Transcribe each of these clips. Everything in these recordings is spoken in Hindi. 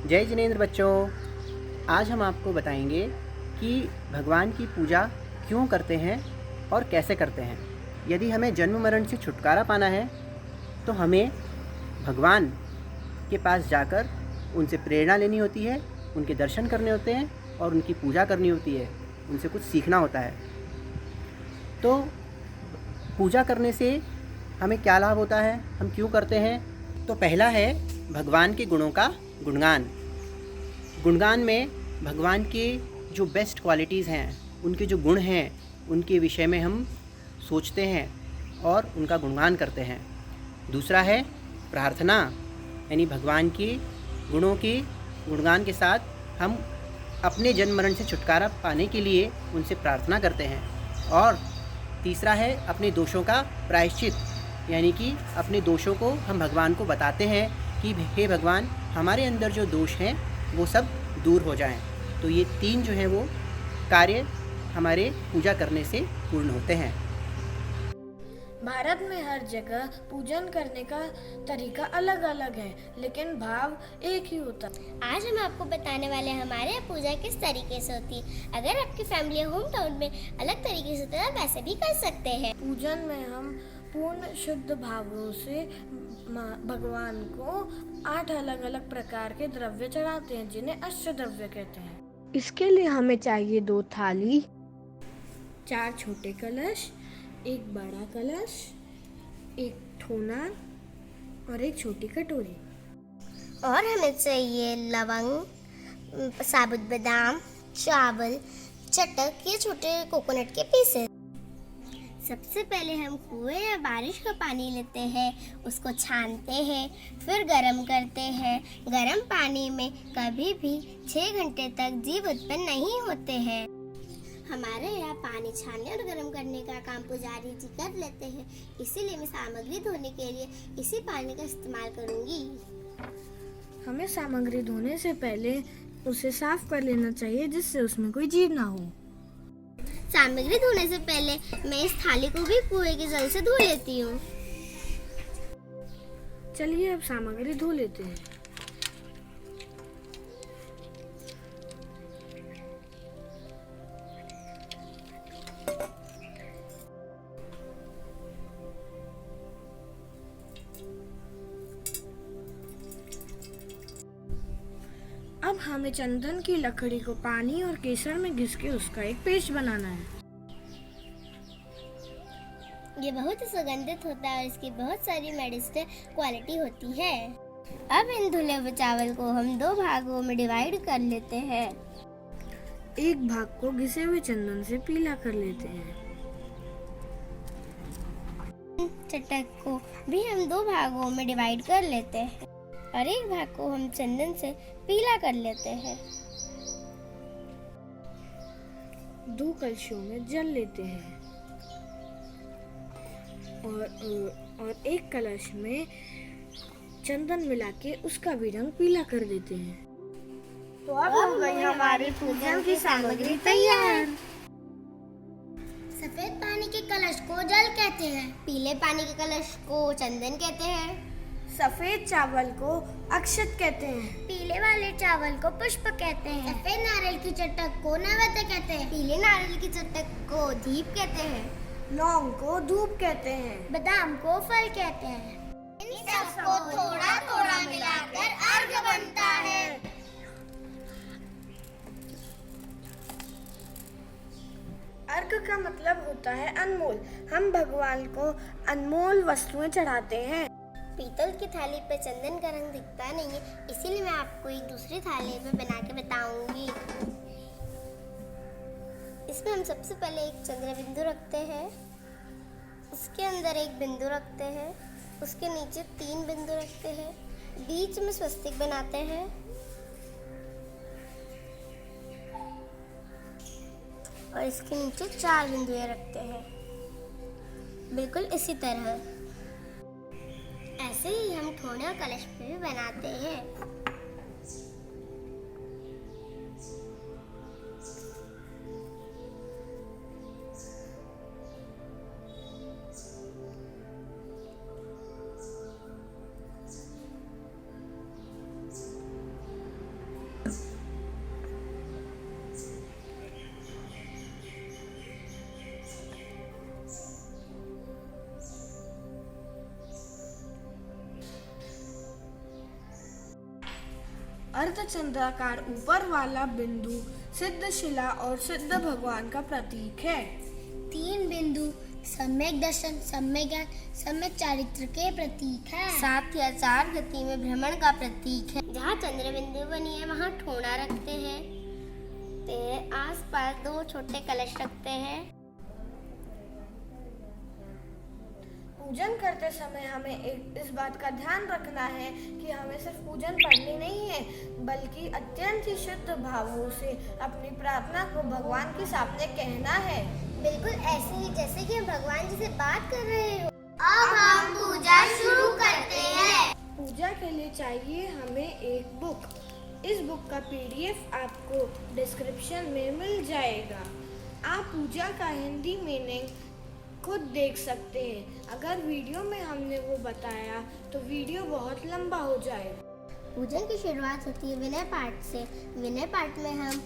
जय जिनेंद्र बच्चों। आज हम आपको बताएंगे कि भगवान की पूजा क्यों करते हैं और कैसे करते हैं। यदि हमें जन्म मरण से छुटकारा पाना है तो हमें भगवान के पास जाकर उनसे प्रेरणा लेनी होती है, उनके दर्शन करने होते हैं और उनकी पूजा करनी होती है, उनसे कुछ सीखना होता है। तो पूजा करने से हमें क्या लाभ होता है, हम क्यों करते हैं? तो पहला है भगवान के गुणों का गुणगान। गुणगान में भगवान के जो बेस्ट क्वालिटीज़ हैं, उनके जो गुण हैं, उनके विषय में हम सोचते हैं और उनका गुणगान करते हैं। दूसरा है प्रार्थना, यानी भगवान के गुणों के गुणगान के साथ हम अपने जन्म मरण से छुटकारा पाने के लिए उनसे प्रार्थना करते हैं। और तीसरा है अपने दोषों का प्रायश्चित, यानी कि अपने दोषों को हम भगवान को बताते हैं कि हे भगवान, हमारे अंदर जो दोष हैं वो सब दूर हो जाएं। तो ये 3 जो हैं वो कार्य हमारे पूजा करने से पूर्ण होते हैं। भारत में हर जगह पूजन करने का तरीका अलग अलग है, लेकिन भाव एक ही होता है। आज हम आपको बताने वाले हैं हमारे यहाँ पूजा किस तरीके से होती है। अगर आपकी फैमिली होम टाउन में अलग तरीके से होती है तो आप ऐसे भी कर सकते हैं। पूजन में हम पूर्ण शुद्ध भावों से भगवान को 8 अलग अलग प्रकार के द्रव्य चढ़ाते हैं, जिन्हें अष्ट द्रव्य कहते हैं। इसके लिए हमें चाहिए 2 थाली, 4 छोटे कलश, 1 बड़ा कलश, 1 ठोना और 1 छोटी कटोरी। और हमें चाहिए लवंग, साबुत बादाम, चावल, चटक, ये छोटे कोकोनट के पीसेस। सबसे पहले हम कुएं या बारिश का पानी लेते हैं, उसको छानते हैं, फिर गर्म करते हैं। गर्म पानी में कभी भी 6 घंटे तक जीव उत्पन्न नहीं होते हैं। हमारे यहाँ पानी छानने और गर्म करने का काम पुजारी जी कर लेते हैं, इसीलिए मैं सामग्री धोने के लिए इसी पानी का इस्तेमाल करूँगी। हमें सामग्री धोने से पहले उसे साफ कर लेना चाहिए, जिससे उसमें कोई जीव ना हो। सामग्री धोने से पहले मैं इस थाली को भी कुएं के जल से धो लेती हूँ। चलिए अब सामग्री धो लेते हैं। अब हमें चंदन की लकड़ी को पानी और केसर में घिस के उसका एक पेस्ट बनाना है। ये बहुत ही सुगंधित होता है और इसकी बहुत सारी मेडिसिनल क्वालिटी होती है। अब इन धुले हुए चावल को हम 2 भागों में डिवाइड कर लेते हैं। एक भाग को घिसे हुए चंदन से पीला कर लेते हैं। चटक को भी हम 2 भागों में डिवाइड कर लेते हैं और एक भाग को हम चंदन से पीला कर लेते हैं। 2 कलशों में जल लेते हैं और एक कलश में चंदन मिला के उसका भी रंग पीला कर देते हैं। तो अब हो गई हमारी पूजन की सामग्री तैयार। सफेद पानी के कलश को जल कहते हैं, पीले पानी के कलश को चंदन कहते हैं, सफेद चावल को अक्षत कहते हैं, पीले वाले चावल को पुष्प कहते हैं, सफेद नारियल की चटक को नैवेद्य कहते हैं, पीले नारियल की चटक को दीप कहते हैं, लौंग को धूप कहते हैं, बादाम को फल कहते हैं। इन सबको थोड़ा थोड़ा मिलाकर अर्घ्य बनता है। अर्घ का मतलब होता है अनमोल। हम भगवान को अनमोल वस्तुएं चढ़ाते हैं। पीतल की थाली पर चंदन का रंग दिखता नहीं है, इसीलिए मैं आपको एक दूसरी थाली में बना के बताऊंगी। इसमें हम सबसे पहले एक चंद्र बिंदु रखते हैं, उसके अंदर एक बिंदु रखते हैं, उसके नीचे 3 बिंदु रखते हैं, बीच में स्वस्तिक बनाते हैं और इसके नीचे 4 बिंदुएं रखते हैं, बिल्कुल इसी तरह। ऐसे ही हम ठोने और कलश पे भी बनाते हैं। अर्धचंद्राकार ऊपर वाला बिंदु सिद्ध शिला और सिद्ध भगवान का प्रतीक है। 3 बिंदु सम्यक दर्शन, सम्यक ज्ञान, सम्यक चारित्र के प्रतीक है। 7 या 4 गति में भ्रमण का प्रतीक है। जहाँ चंद्र बिंदु बनी है वहाँ ठोना रखते हैं, ते आसपास 2 छोटे कलश रखते हैं। पूजन करते समय हमें इस बात का ध्यान रखना है कि हमें सिर्फ पूजन पढ़नी नहीं है, बल्कि अत्यंत ही शुद्ध भावों से अपनी प्रार्थना को भगवान के सामने कहना है। बिल्कुल ऐसे ही जैसे कि हम भगवान जी से बात कर रहे हो। अब हम पूजा शुरू करते हैं। पूजा के लिए चाहिए हमें एक बुक। इस बुक का PDF आपको डिस्क्रिप्शन में मिल जाएगा। आप पूजा का हिंदी मीनिंग खुद देख सकते हैं। अगर वीडियो में हमने वो बताया तो वीडियो बहुत लंबा हो जाएगा। पूजन की शुरुआत होती है विनय पाठ से। विनय पाठ में हम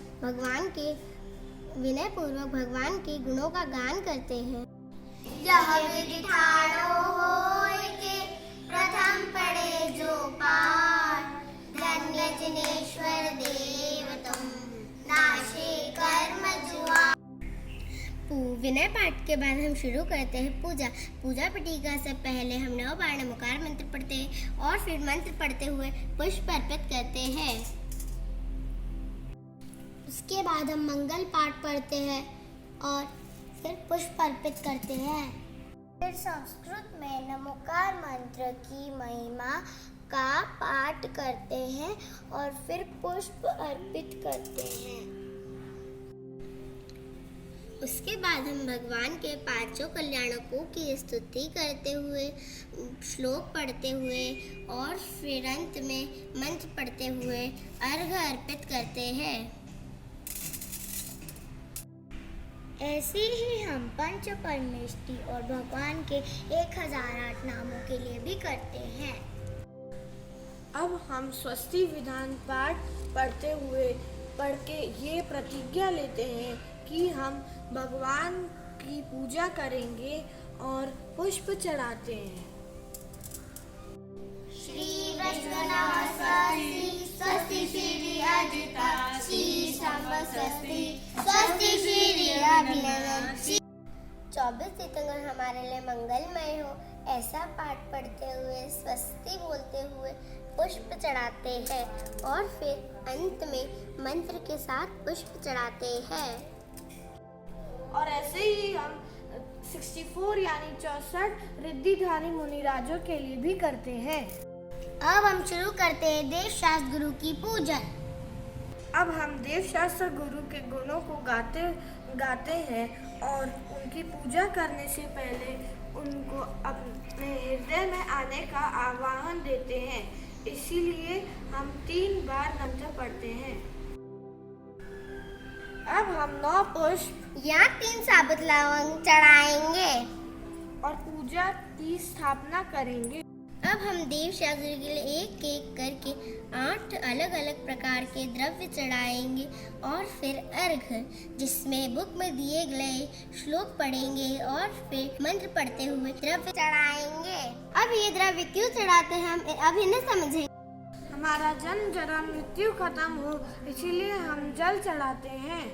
विनय पूर्वक भगवान के गुणों का गान करते हैं। यह विधि ठानो होय के प्रथम पढ़े जो पाठ, धन्य जिनेश्वर देव तुम, नाशे कर्म जुआ। विनय पाठ के बाद हम शुरू करते हैं पूजा। पूजा पटिका से पहले हम नव बाणमुकार मंत्र पढ़ते हैं और फिर मंत्र पढ़ते हुए पुष्प अर्पित करते हैं। उसके बाद हम मंगल पाठ पढ़ते हैं और फिर पुष्प अर्पित करते हैं। फिर संस्कृत में नमोकार मंत्र की महिमा का पाठ करते हैं और फिर पुष्प अर्पित करते हैं। उसके बाद हम भगवान के 5 कल्याणकों की स्तुति करते हुए, श्लोक पढ़ते हुए और फिर अंत में मंत्र पढ़ते हुए अर्घ्य अर्पित करते हैं। ऐसे ही हम पंच परमेष्टि और भगवान के 1008 नामों के लिए भी करते हैं। अब हम स्वस्ति विधान पाठ पढ़ के ये प्रतिज्ञा लेते हैं कि हम भगवान की पूजा करेंगे और पुष्प चढ़ाते हैं। श्री विष्णु नमस्ते, स्वस्ति श्री अजिता, श्री संव स्वस्ति, स्वस्ति श्री अभिनंदन। 24 तीर्थंकर हमारे लिए मंगलमय हो, ऐसा पाठ पढ़ते हुए, स्वस्ति बोलते हुए पुष्प चढ़ाते हैं और फिर अंत में मंत्र के साथ पुष्प चढ़ाते हैं। और ऐसे ही हम 64 यानी 64 रिद्धिधारी मुनिराजों के लिए भी करते हैं। अब हम शुरू करते हैं देवशास्त्र गुरु की पूजन। अब हम देवशास्त्र गुरु के गुणों को गाते हैं और उनकी पूजा करने से पहले उनको अपने हृदय में आने का आह्वान देते हैं। इसीलिए हम 3 बार मंत्र पढ़ते हैं। अब हम 9 पुष्प या 3 साबुत लवंग चढ़ाएंगे और पूजा की स्थापना करेंगे। अब हम देवशास्त्र के लिए एक एक करके 8 अलग अलग प्रकार के द्रव्य चढ़ाएंगे और फिर अर्घ्य, जिसमें बुक में दिए गए श्लोक पढ़ेंगे और फिर मंत्र पढ़ते हुए द्रव्य चढ़ाएंगे। अब ये द्रव्य क्यों चढ़ाते हैं हम अब इन्हें समझेंगे। हमारा जन्म जरा मृत्यु खत्म हो, इसीलिए हम जल चढ़ाते हैं।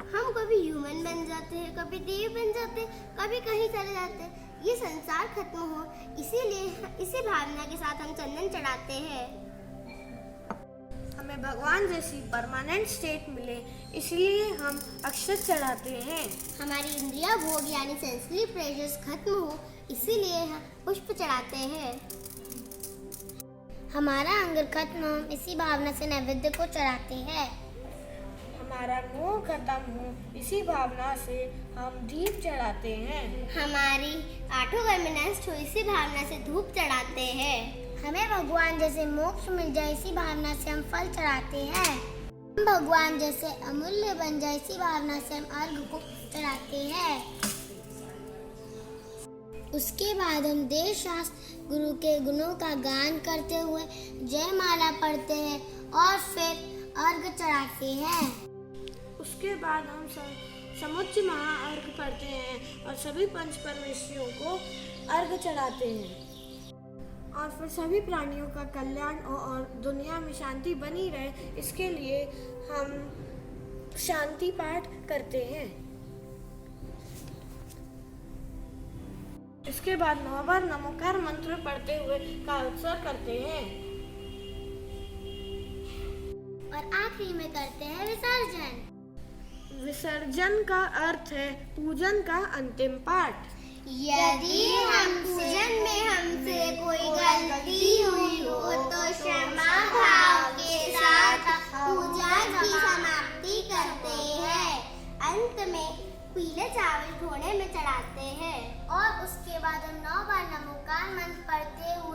हम कभी ह्यूमन बन जाते हैं, कभी देव बन जाते हैं, कभी कहीं चले जाते हैं। ये संसार खत्म हो, इसीलिए इसी भावना के साथ हम चंदन चढ़ाते हैं। हमें भगवान जैसी परमानेंट स्टेट मिले, इसलिए हम अक्षत चढ़ाते हैं। हमारी इंद्रिया भोग यानी सेंसरी प्लेजर्स खत्म हो, इसीलिए हम पुष्प चढ़ाते हैं। हमारा अंगर खत्म हो, इसी भावना से नैवेद्य को चढ़ाते हैं। हमारा मोह खत्म हो, इसी भावना से हम दीप चढ़ाते हैं। हमारी 8 कर्म नष्ट हो, इसी भावना से धूप चढ़ाते हैं। हमें भगवान जैसे मोक्ष मिल जाए, इसी भावना से हम फल चढ़ाते हैं। हम भगवान जैसे अमूल्य बन जाए, इसी भावना से हम अर्घ्य को चढ़ाते हैं। उसके बाद हम देवशास्त्र गुरु के गुणों का गान करते हुए जयमाला पढ़ते हैं और फिर अर्घ्य चढ़ाते हैं। उसके बाद हम समुच्च महाअर्घ्य करते हैं और सभी पंच परमेश्वरों को अर्घ्य चढ़ाते हैं। और फिर सभी प्राणियों का कल्याण और दुनिया में शांति बनी रहे, इसके लिए हम शांति पाठ करते हैं। इसके बाद 9 बार नमोकार मंत्र पढ़ते हुए कालसर्ग करते हैं और आखिरी में करते हैं विसर्जन। विसर्जन का अर्थ है पूजन का अंतिम पाठ। यदि हम पूजन में हमसे कोई गलती हुई हो तो क्षमा भाव के साथ पूजा की समाप्ति करते हैं। अंत में पीले चावल घोड़े में चढ़ाते हैं और उसके बाद हम 9 बार नमोकार मंत्र पढ़ते हुए